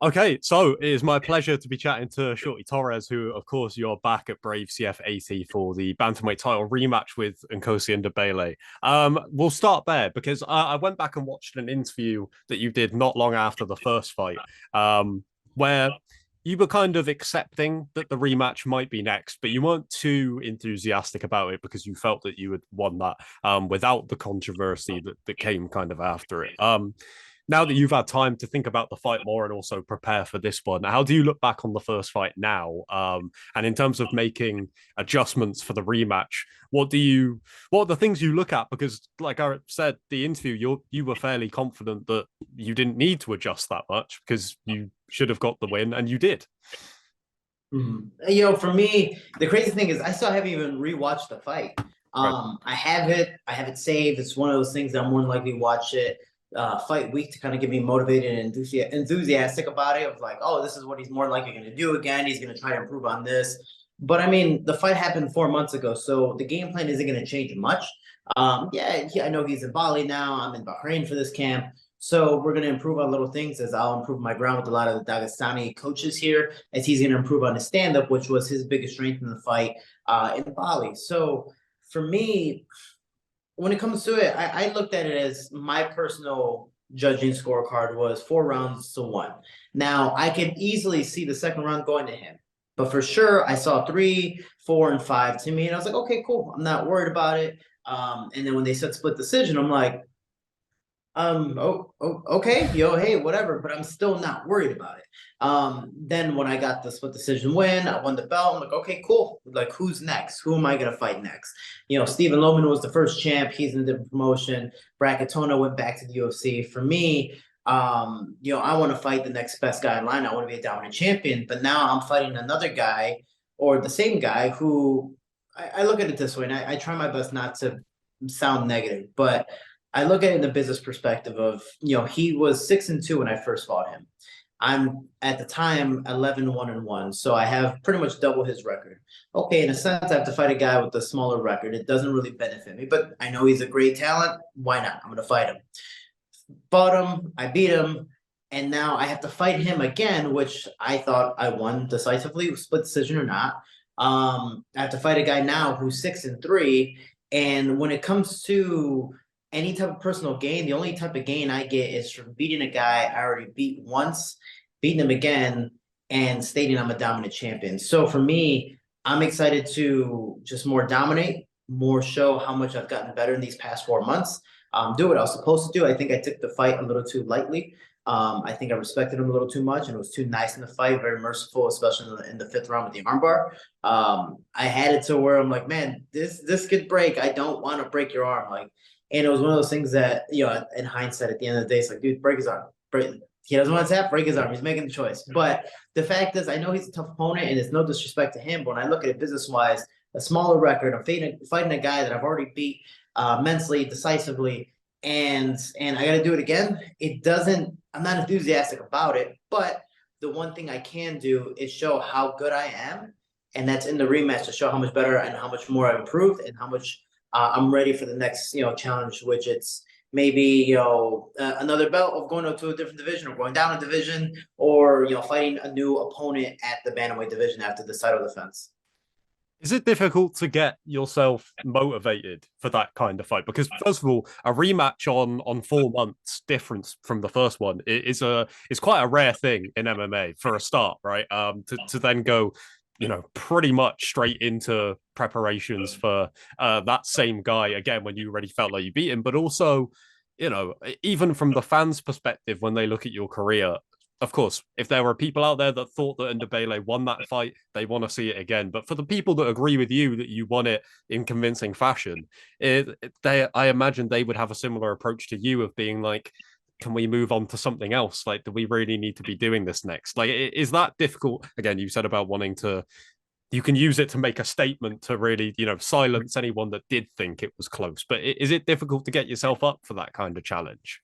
Okay, so it is my pleasure to be chatting to Shorty Torres, who, of course, you're back at Brave CF 80 for the bantamweight title rematch with Nkosi Ndebele. We'll start there because I went back and watched an interview that you did not long after the first fight, where you were kind of accepting that the rematch might be next, but you weren't too enthusiastic about it because you felt that you had won that without the controversy that came kind of after it. Now that you've had time to think about the fight more and also prepare for this one, how do you look back on the first fight now? And in terms of making adjustments for the rematch, what are the things you look at? Because, like I said, the interview, you were fairly confident that you didn't need to adjust that much because you should have got the win, and you did. For me, the crazy thing is I still haven't even rewatched the fight. Right. I have it saved. It's one of those things that I'm more than likely watch it fight week to kind of get me motivated and enthusiastic about it. Of like, oh, this is what he's more likely going to do again. He's going to try to improve on this. But I mean, the fight happened 4 months ago, so the game plan isn't going to change much. I know he's in Bali now. I'm in Bahrain for this camp. So we're going to improve on little things as I'll improve my ground with a lot of the Dagestani coaches here, as he's going to improve on his stand-up, which was his biggest strength in the fight in Bali. So for me, when it comes to it, I looked at it as my personal judging scorecard was 4 rounds to 1. Now, I could easily see the second round going to him. But for sure, I saw 3, 4, and 5 to me. And I was like, okay, cool. I'm not worried about it. And then when they said split decision, I'm like, okay, hey, whatever, but I'm still not worried about it. Then when I got the split decision win, I won the belt. I'm like, okay, cool. Like, who's next? Who am I gonna fight next? Stephen Loman was the first champ. He's in a different promotion. Bracketona went back to the UFC. For me, I want to fight the next best guy in line. I want to be a dominant champion. But now I'm fighting another guy or the same guy who I look at it this way, and I try my best not to sound negative, but I look at it in the business perspective of, he was 6-2 when I first fought him. I'm at the time 11-1-1, so I have pretty much double his record. Okay, in a sense, I have to fight a guy with a smaller record. It doesn't really benefit me, but I know he's a great talent. Why not? I'm going to fight him. Fought him, I beat him, and now I have to fight him again, which I thought I won decisively, split decision or not. I have to fight a guy now who's 6-3, and when it comes to any type of personal gain, the only type of gain I get is from beating a guy I already beat once, beating him again, and stating I'm a dominant champion. So for me, I'm excited to just more dominate, more show how much I've gotten better in these past 4 months. Do what I was supposed to do. I think I took the fight a little too lightly. I think I respected him a little too much, and it was too nice in the fight, very merciful, especially in the fifth round with the armbar. I had it to where I'm like, man, this could break. I don't want to break your arm. Like, and it was one of those things that, in hindsight, at the end of the day, it's like, dude, break his arm. He doesn't want to tap, break his arm. He's making the choice. But the fact is, I know he's a tough opponent, and it's no disrespect to him. But when I look at it business-wise, a smaller record, I'm fighting a guy that I've already beat mentally, decisively, and I got to do it again. I'm not enthusiastic about it, but the one thing I can do is show how good I am, and that's in the rematch to show how much better and how much more I've improved and how much I'm ready for the next, challenge, which it's maybe, another belt of going to a different division or going down a division or, fighting a new opponent at the bantamweight division after the title defense. Is it difficult to get yourself motivated for that kind of fight? Because first of all, a rematch on 4 months difference from the first one is quite a rare thing in MMA for a start, right? To then go, pretty much straight into preparations for that same guy again when you already felt like you beat him, but also, even from the fans' perspective, when they look at your career, of course, if there were people out there that thought that Ndebele won that fight, they want to see it again. But for the people that agree with you that you won it in convincing fashion, I imagine they would have a similar approach to you of being like, can we move on to something else? Like, do we really need to be doing this next? Like, is that difficult? Again, you said about wanting to, you can use it to make a statement to really, silence anyone that did think it was close. But is it difficult to get yourself up for that kind of challenge?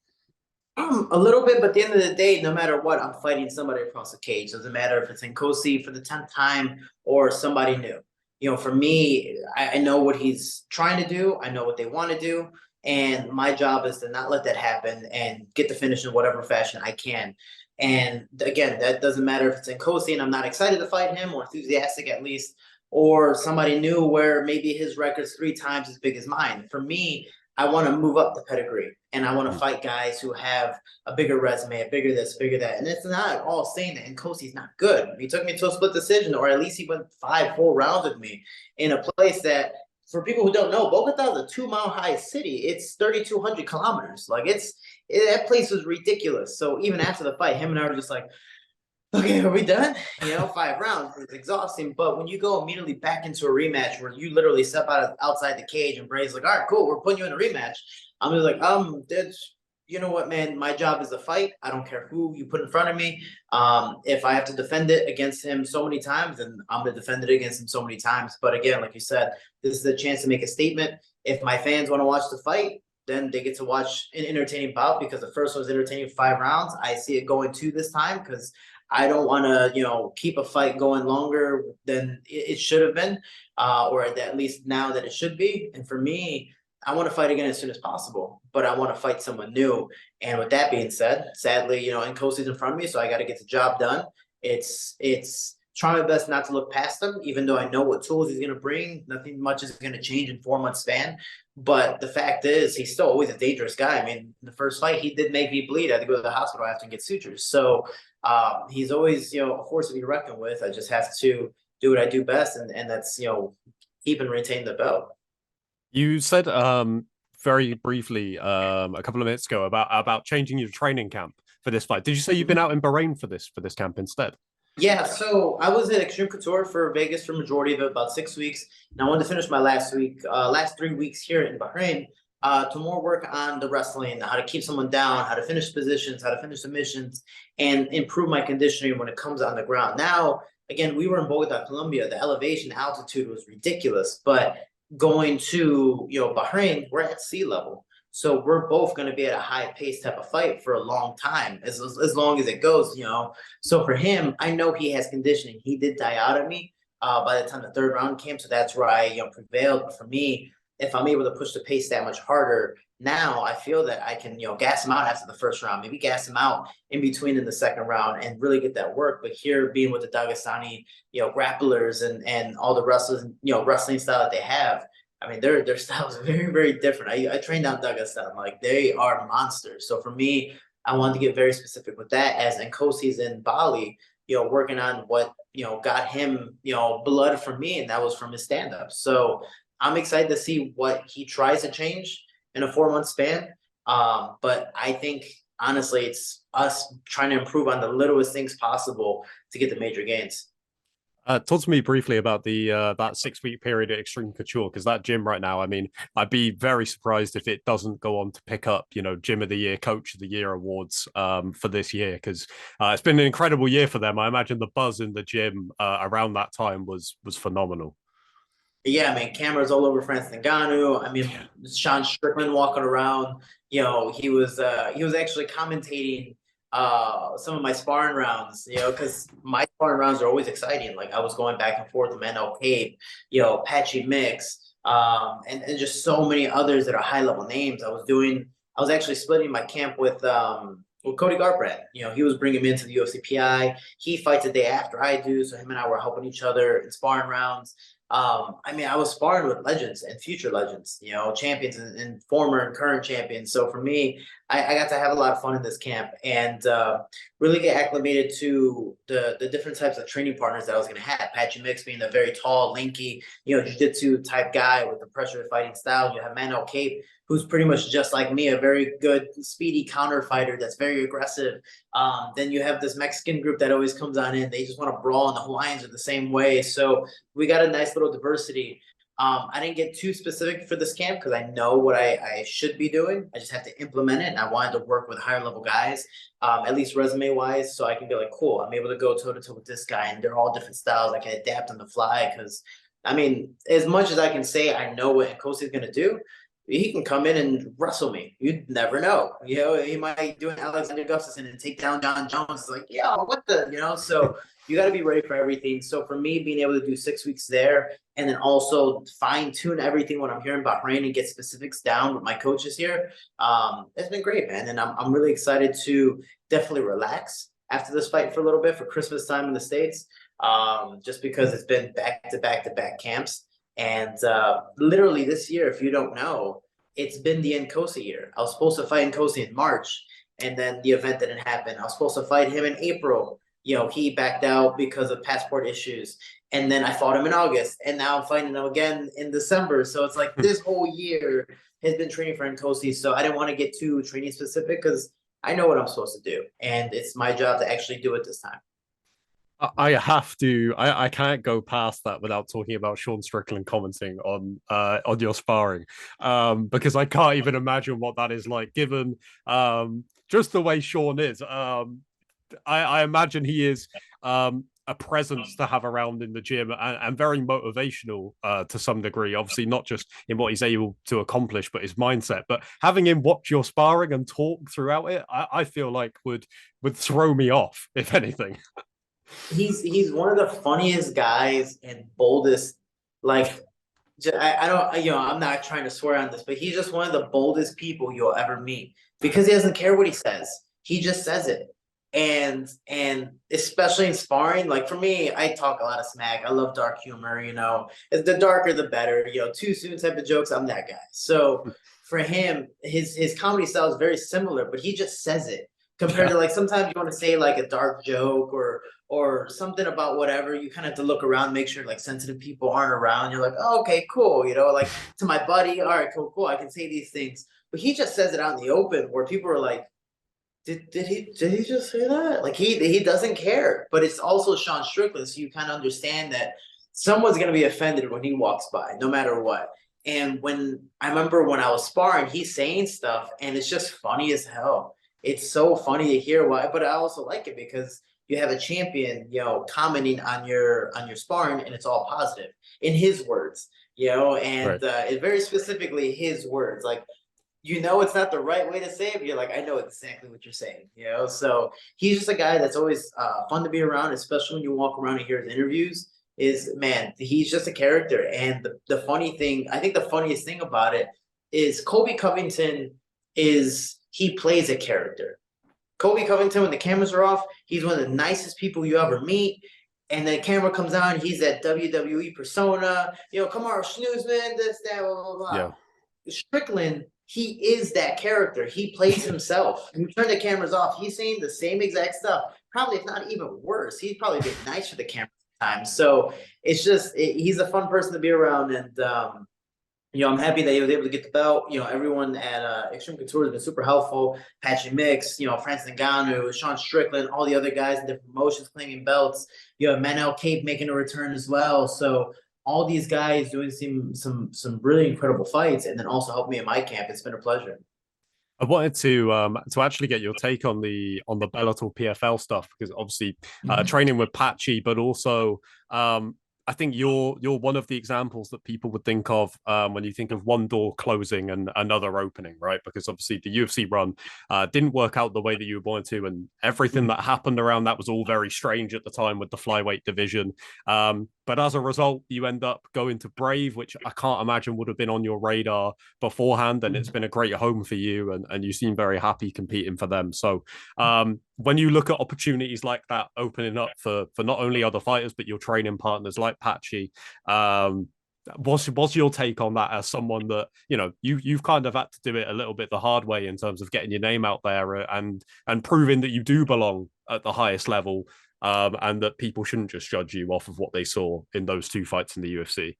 A little bit, but at the end of the day, no matter what, I'm fighting somebody across the cage. Doesn't matter if it's Nkosi for the 10th time or somebody new. For me, I know what he's trying to do. I know what they want to do. And my job is to not let that happen and get the finish in whatever fashion I can. And again, that doesn't matter if it's Nkosi and I'm not excited to fight him or enthusiastic at least, or somebody new where maybe his record's 3 times as big as mine. For me, I want to move up the pedigree and I want to fight guys who have a bigger resume, a bigger this, bigger that. And it's not all saying that Nkosi's not good. He took me to a split decision, or at least he went 5 full rounds with me in a place that, for people who don't know, Bogota is a 2-mile high city. It's 3,200 kilometers. Like that place was ridiculous. So even after the fight, him and I were just like, okay, are we done? 5 rounds is exhausting. But when you go immediately back into a rematch where you literally step outside the cage and Bray's like, all right, cool, we're putting you in a rematch. I'm just like, that's, you know what, man, my job is to fight. I don't care who you put in front of me. If I have to defend it against him so many times, then I'm going to defend it against him so many times. But again, like you said, this is a chance to make a statement. If my fans want to watch the fight, then they get to watch an entertaining bout, because the first one was entertaining 5 rounds. I see it going 2 this time because I don't want to, keep a fight going longer than it should have been, or at least now that it should be. And for me, I want to fight again as soon as possible, but I want to fight someone new. And with that being said, sadly, Nkosi's in front of me, so I got to get the job done. It's trying my best not to look past him, even though I know what tools he's going to bring. Nothing much is going to change in 4 months span. But the fact is, he's still always a dangerous guy. I mean, the first fight, he did make me bleed. I had to go to the hospital after and get sutures. So he's always, a force to be reckoned with. I just have to do what I do best, and that's, keep and retain the belt. You said very briefly a couple of minutes ago about changing your training camp for this fight. Did you say you've been out in Bahrain for this camp instead? Yeah, so I was at Extreme Couture for Vegas for majority of it, about 6 weeks, and I wanted to finish my last 3 weeks here in Bahrain to more work on the wrestling, how to keep someone down, how to finish positions, how to finish submissions, and improve my conditioning when it comes on the ground. Now, again, we were in Bogota, Colombia. The elevation altitude was ridiculous, but going to Bahrain, we're at sea level. So we're both going to be at a high pace type of fight for a long time, as long as it goes, So for him, I know he has conditioning. He did die out of me by the time the 3rd round came. So that's where I prevailed. But for me, if I'm able to push the pace that much harder, now I feel that I can, gas him out after the 1st round, maybe gas him out in between in the 2nd round and really get that work. But here, being with the Dagestani, grapplers and all the wrestlers, wrestling style that they have, I mean, their style is very, very different. I trained down Dagestan. Like, they are monsters. So for me, I wanted to get very specific with that, as Nkosi's in Bali, working on what, got him, blood from me, and that was from his stand-up. So I'm excited to see what he tries to change in a 4-month span. But I think, honestly, it's us trying to improve on the littlest things possible to get the major gains. Talk to me briefly about the that 6 week period at Extreme Couture, because that gym right now, I mean, I'd be very surprised if it doesn't go on to pick up, Gym of the Year, Coach of the Year awards for this year, because it's been an incredible year for them. I imagine the buzz in the gym around that time was phenomenal. Yeah, I mean, cameras all over France Ngannou. I mean, Sean Strickland walking around. He was actually commentating some of my sparring rounds, because my sparring rounds are always exciting. Like, I was going back and forth with Mano Cape, Patchy Mix, and just so many others that are high level names. I was actually splitting my camp with Cody Garbrandt. He was bringing me into the UFC PI. He fights the day after I do, so him and I were helping each other in sparring rounds. I mean, I was sparring with legends and future legends, champions and former and current champions. So for me, I got to have a lot of fun in this camp and really get acclimated to the different types of training partners that I was going to have. Patchy Mix being a very tall, lanky, jiu-jitsu type guy with a pressure fighting style. You have Mano Cape, who's pretty much just like me, a very good, speedy counter fighter that's very aggressive. Then you have this Mexican group that always comes on in. They just want to brawl, and the Hawaiians are the same way. So we got a nice little diversity. I didn't get too specific for this camp because I know what I should be doing. I just have to implement it, and I wanted to work with higher level guys, at least resume wise, so I can be like, cool, I'm able to go toe to toe with this guy, and they're all different styles. I can adapt on the fly because, I mean, as much as I can say I know what Nkosi is going to do, he can come in and wrestle me. You'd never know. He might do an Alexander Gustafsson and take down John Jones. It's like, yeah, what the. So you got to be ready for everything. So for me, being able to do 6 weeks there and then also fine tune everything when I'm here in Bahrain and get specifics down with my coaches here, it's been great, man. And I'm really excited to definitely relax after this fight for a little bit for Christmas time in the States, just because it's been back to back to back camps. And literally this year, if you don't know, it's been the Nkosi year. I was supposed to fight Nkosi in March, and then the event didn't happen. I was supposed to fight him in April. He backed out because of passport issues. And then I fought him in August, and now I'm fighting him again in December. So it's like this whole year has been training for Nkosi. So I didn't want to get too training specific because I know what I'm supposed to do, and it's my job to actually do it this time. I have to. I can't go past that without talking about Sean Strickland commenting on your sparring, because I can't even imagine what that is like, given just the way Sean is. I imagine he is a presence to have around in the gym, and very motivational to some degree. Obviously, not just in what he's able to accomplish, but his mindset. But having him watch your sparring and talk throughout it, I feel like would throw me off, if anything. He's one of the funniest guys and boldest. Like, I don't, I'm not trying to swear on this, but he's just one of the boldest people you'll ever meet because he doesn't care what he says. He just says it. And especially in sparring, like for me, I talk a lot of smack. I love dark humor, the darker the better, too soon type of jokes. I'm that guy. So for him, his comedy style is very similar, but he just says it compared to like sometimes you want to say like a dark joke or something about whatever. You kind of have to look around, make sure like sensitive people aren't around. You're like, oh, okay, cool. Like to my buddy, all right, cool. I can say these things, but he just says it out in the open where people are like, did he just say that? Like he doesn't care. But it's also Sean Strickland, so you kind of understand that someone's gonna be offended when he walks by, no matter what. And when I remember when I was sparring, he's saying stuff, and it's just funny as hell. It's so funny to hear why, but I also like it because you have a champion, commenting on your sparring, and it's all positive in his words, and Right. it very specifically his words, like it's not the right way to say it, but you're like, I know exactly what you're saying, So he's just a guy that's always fun to be around, especially when you walk around and hear his interviews. Is man, he's just a character. And the funny thing, I think the funniest thing about it is Colby Covington he plays a character. Colby Covington, when the cameras are off, he's one of the nicest people you ever meet. And the camera comes on, he's that WWE persona, come on, Schnoozman, this, that, blah, blah, blah. Yeah. Strickland, he is that character. He plays himself. You turn the cameras off, he's saying the same exact stuff. Probably, if not even worse. He's probably been nice for the camera sometimes. So it's just, he's a fun person to be around. And, I'm happy that he was able to get the belt. Everyone at Extreme Couture has been super helpful. Patchy Mix, Francis Ngannou, Sean Strickland, all the other guys in different promotions claiming belts. Manel Cape making a return as well. So all these guys doing some really incredible fights, and then also help me in my camp. It's been a pleasure. I wanted to actually get your take on the Bellator PFL stuff, because obviously training with Patchy, but also I think you're one of the examples that people would think of when you think of one door closing and another opening, right? Because obviously the UFC run didn't work out the way that you wanted to, and everything that happened around that was all very strange at the time with the flyweight division. But as a result, you end up going to Brave, which I can't imagine would have been on your radar beforehand, and it's been a great home for you, and you seem very happy competing for them. So when you look at opportunities like that opening up for not only other fighters, but your training partners like Patchy, what's your take on that as someone that, you've kind of had to do it a little bit the hard way in terms of getting your name out there and proving that you do belong at the highest level, and that people shouldn't just judge you off of what they saw in those two fights in the UFC?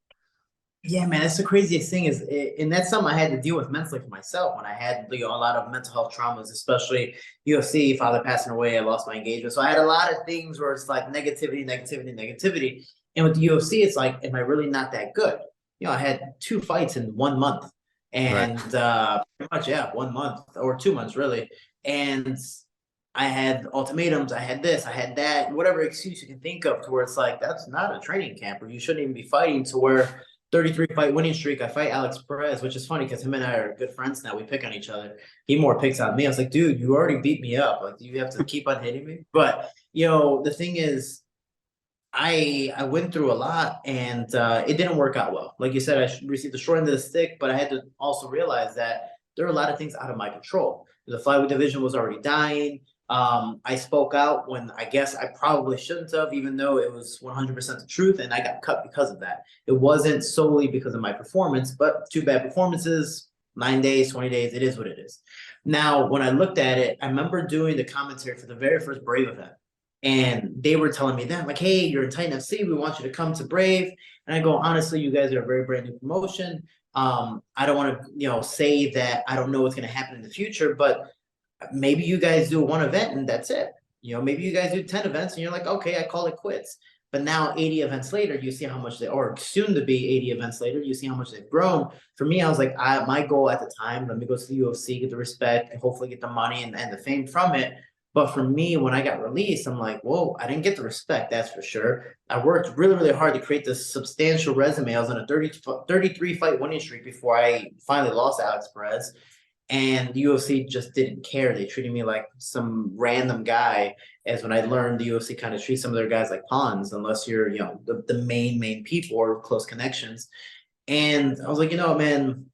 Yeah, man, that's the craziest thing and that's something I had to deal with mentally for myself when I had a lot of mental health traumas, especially UFC, father passing away, I lost my engagement. So I had a lot of things where it's like negativity, negativity, negativity. And with the UFC, it's like, am I really not that good? I had 2 fights in 1 month, Right. and pretty much, yeah, 1 month or 2 months really. And I had ultimatums, I had this, I had that, whatever excuse you can think of, to where it's like, that's not a training camp, or you shouldn't even be fighting. To where 33 fight winning streak, I fight Alex Perez, which is funny because him and I are good friends now. We pick on each other. He more picks on me. I was like, dude, you already beat me up. Like, do you have to keep on hitting me? But the thing is, I went through a lot, and it didn't work out well. Like you said, I received the short end of the stick, but I had to also realize that there are a lot of things out of my control. The flyweight division was already dying. I spoke out when I guess I probably shouldn't have, even though it was 100% the truth, and I got cut because of that. It wasn't solely because of my performance, but 2 bad performances, 9 days, 20 days, it is what it is. Now, when I looked at it, I remember doing the commentary for the very first Brave event. And they were telling me that, like, hey, you're in Titan FC. We want you to come to Brave. And I go, honestly, you guys are a very brand new promotion. I don't want to, say that I don't know what's going to happen in the future, but maybe you guys do 1 event and that's it. Maybe you guys do 10 events and you're like, okay, I call it quits. But now 80 events later, you see how much or soon to be 80 events later, you see how much they've grown. For me, I was like, my goal at the time, let me go to the UFC, get the respect, and hopefully get the money and the fame from it. But for me, when I got released, I'm like, whoa, I didn't get the respect, that's for sure. I worked really, really hard to create this substantial resume. I was on a 33 fight winning streak before I finally lost Alex Perez. And the UFC just didn't care. They treated me like some random guy. As when I learned the UFC kind of treats some of their guys like pawns, unless you're, the main people or close connections. And I was like, man,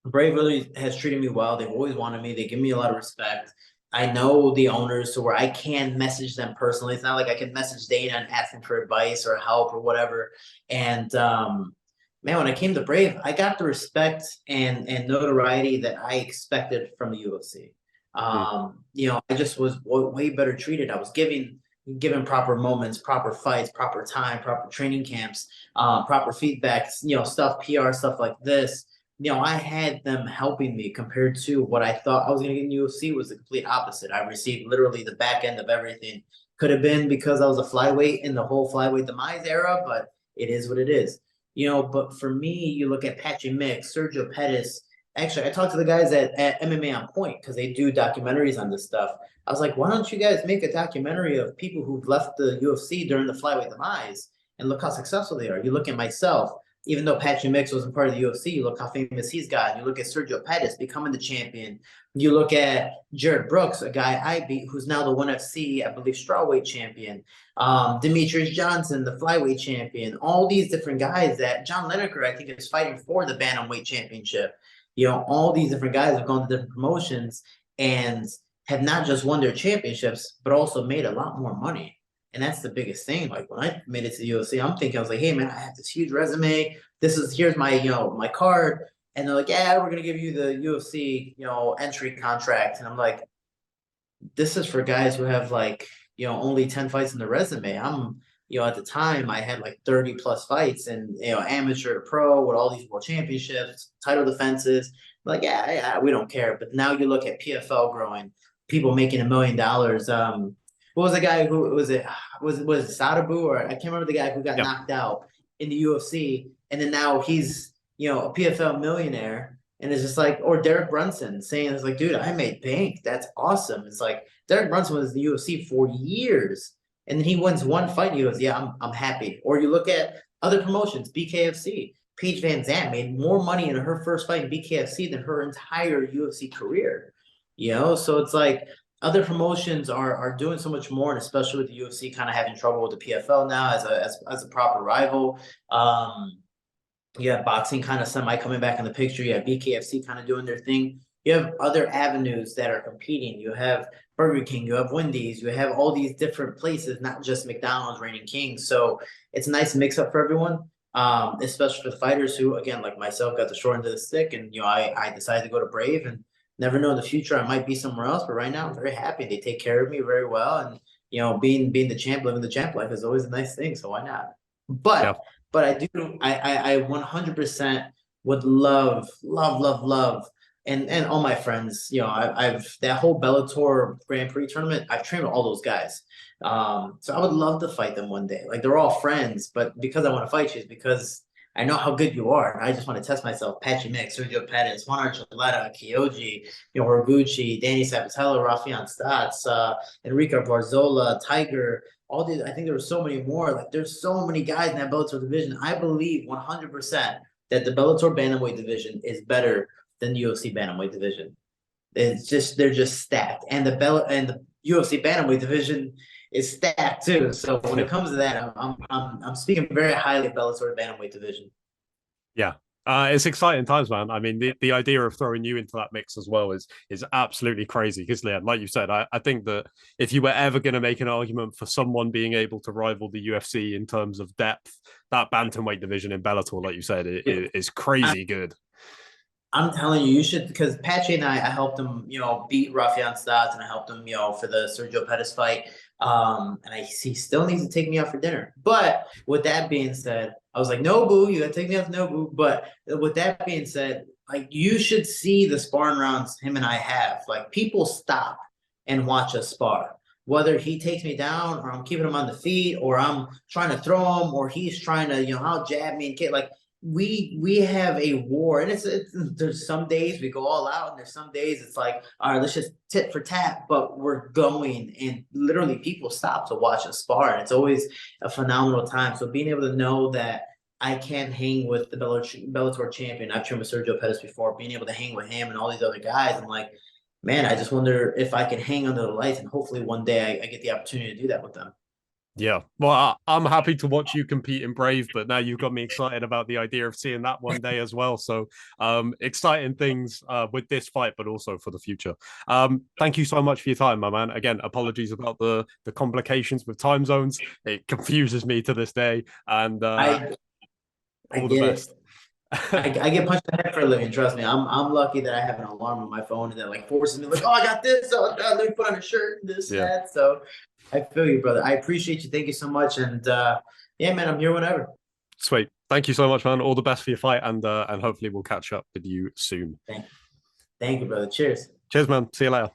Brave really has treated me well. They've always wanted me. They give me a lot of respect. I know the owners to where I can message them personally. It's not like I can message Dana and ask them for advice or help or whatever. And man, when I came to Brave, I got the respect and notoriety that I expected from the UFC. I just was way better treated. I was given proper moments, proper fights, proper time, proper training camps, proper feedback, stuff, PR, stuff like this. I had them helping me compared to what I thought I was going to get in UFC was the complete opposite. I received literally the back end of everything. Could have been because I was a flyweight in the whole flyweight demise era, but it is what it is. But for me, you look at Patchy Mix, Sergio Pettis. Actually, I talked to the guys at MMA on Point because they do documentaries on this stuff. I was like, why don't you guys make a documentary of people who've left the UFC during the flyweight demise and look how successful they are? You look at myself, even though Patchy Mix wasn't part of the UFC, you look how famous he's gotten. You look at Sergio Pettis becoming the champion. You look at Jared Brooks, a guy I beat, who's now the ONE FC, I believe, strawweight champion. Demetrius Johnson, the flyweight champion. All these different guys that John Lineker, I think, is fighting for the bantamweight championship. All these different guys have gone to different promotions and have not just won their championships, but also made a lot more money. And that's the biggest thing. Like when I made it to the UFC, I'm thinking, I was like, hey man, I have this huge resume. Here's my, my card. And they're like, yeah, we're gonna give you the UFC, entry contract. And I'm like, this is for guys who have like, only 10 fights in the resume. I'm, at the time I had like 30 plus fights and, amateur to pro with all these world championships, title defenses. Like, yeah, we don't care. But now you look at PFL growing, people making $1 million. What was the guy who was it Sadabu, or I can't remember the guy who got knocked out in the UFC, and then now he's a PFL millionaire, and it's just like, or Derek Brunson saying it's like, dude, I made bank. That's awesome. It's like Derek Brunson was in the UFC for years, and then he wins one fight. And he goes, yeah, I'm happy. Or you look at other promotions, BKFC. Paige Van Zandt made more money in her first fight in BKFC than her entire UFC career. So it's like other promotions are doing so much more, and especially with the UFC kind of having trouble with the PFL now as a proper rival. You have boxing kind of semi coming back in the picture. You have BKFC kind of doing their thing. You have other avenues that are competing. You have Burger King, you have Wendy's, you have all these different places, not just McDonald's reigning king. So it's a nice mix up for everyone, especially for the fighters who, again, like myself, got the short end of the stick. And, I decided to go to Brave, and never know in the future I might be somewhere else. But right now I'm very happy. They take care of me very well. And, being the champ, living the champ life is always a nice thing. So why not? But I 100% would love, and all my friends, I've that whole Bellator Grand Prix tournament, I've trained with all those guys. So I would love to fight them one day. Like they're all friends, but because I want to fight you is because I know how good you are. I just want to test myself. Patchy Mix, Sergio Pettis, Juan Archuleta, Kyoji, Horiguchi, Danny Sabatello, Rafian Stotts, Enrico Barzola, Tiger, all these. I think there were so many more. Like there's so many guys in that Bellator division. I believe 100% that the Bellator bantamweight division is better than the UFC bantamweight division. They're just stacked, and the UFC bantamweight division is stacked too. So when it comes to that, I'm speaking very highly of Bellator bantamweight division. Yeah. It's exciting times, man. I mean, the idea of throwing you into that mix as well is absolutely crazy. Because, Liam, like you said, I think that if you were ever going to make an argument for someone being able to rival the UFC in terms of depth, that bantamweight division in Bellator, like you said, is crazy good. I'm telling you, you should, because Pache and I helped him, beat Rafian Stotts, and I helped him, for the Sergio Pettis fight. And he still needs to take me out for dinner. But with that being said, I was like, no, boo, you gotta take me out, no, boo. But with that being said, like, you should see the sparring rounds him and I have. Like, people stop and watch us spar. Whether he takes me down, or I'm keeping him on the feet, or I'm trying to throw him, or he's trying to, how jab me and kick. Like, we have a war, and it's there's some days we go all out, and there's some days it's like, all right, let's just tit for tat, but we're going, and literally people stop to watch us spar, and it's always a phenomenal time. So being able to know that I can hang with the Bellator champion, I've trained with Sergio Pettis before, being able to hang with him and all these other guys, I'm like, man, I just wonder if I can hang under the lights, and hopefully one day I get the opportunity to do that with them. Yeah, well, I'm happy to watch you compete in Brave, but now you've got me excited about the idea of seeing that one day as well. So, exciting things with this fight, but also for the future. Thank you so much for your time, my man. Again, apologies about the complications with time zones. It confuses me to this day, and I all the get it. best. I get punched in the head for a living. Trust me, I'm lucky that I have an alarm on my phone that like forces me, like, oh, I got this. So let me put on a shirt, this, Yeah, that. So I feel you, brother. I appreciate you. Thank you so much. And yeah, man, I'm here whenever. sweet. Thank you so much, man. All the best for your fight, and hopefully we'll catch up with you soon. Thank you, brother. Cheers. Cheers, man. See you later.